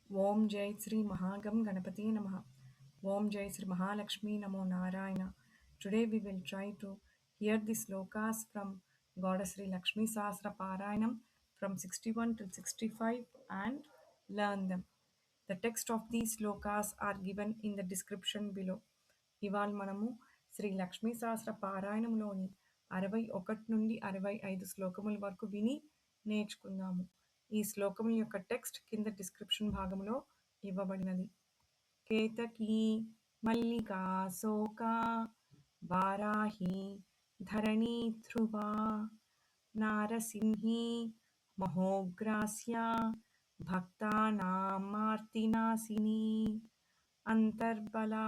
Om Jai Sri Mahagam Ganapati Namaha. Om Jai Sri Mahalakshmi Namo Narayana. Today we will try to hear the slokas from Goddess Sri Lakshmi Sahasra Parayanam from 61 to 65 and learn them. The text of these slokas are given in the description below. ఇవాళ మనము శ్రీ లక్ష్మీ సహస్ర పారాయణంలోని 61 నుండి 65 శ్లోకముల వరకు విని నేర్చుకుందాము. ఈ శ్లోకముల యొక్క text కింద description భాగంలో ఇవ్వబడినది. కేతకీ మల్లికా శోకా వారాహి ధరణీ ధ్రువా నారసింహీ మహోగ్రాస్య భక్తానాం మార్తినాశిని అంతర్బలా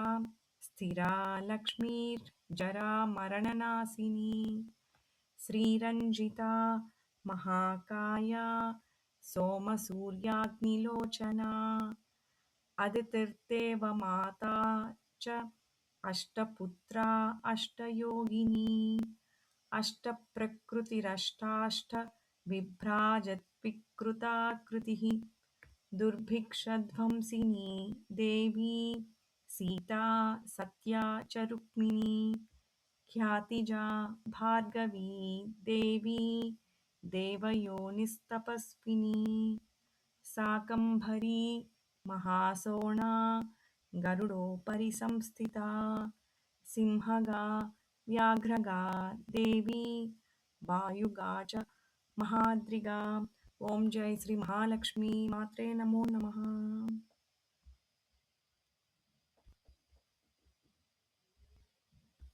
స్థిరా లక్ష్మీర్జరా మరణనాశిని శ్రీరంజితా మహాకాయ సోమసూర్యాగ్నిలోచనా అదితిర్దేవ మాతా చ అష్టపుత్రా అష్టయోగిని అష్టప్రకృతిరష్టాష్ట బిభ్రాజద్వికృతాకృతిః దుర్భిక్షధ్వంసిని దేవీ సీతా సత్యా చ రుక్మిణీ ఖ్యాతిజా భార్గవీ దేవీ దేవయోనిస్తపస్విని శాకంభరీ మహాశోణా గరుడోపరి సంస్థితా సింహగా వ్యాఘ్రగా దేవీ వాయుగా చ మహాద్రిగా. ఓం జై శ్రీ మహాలక్ష్మి మాత్రే నమో నమః.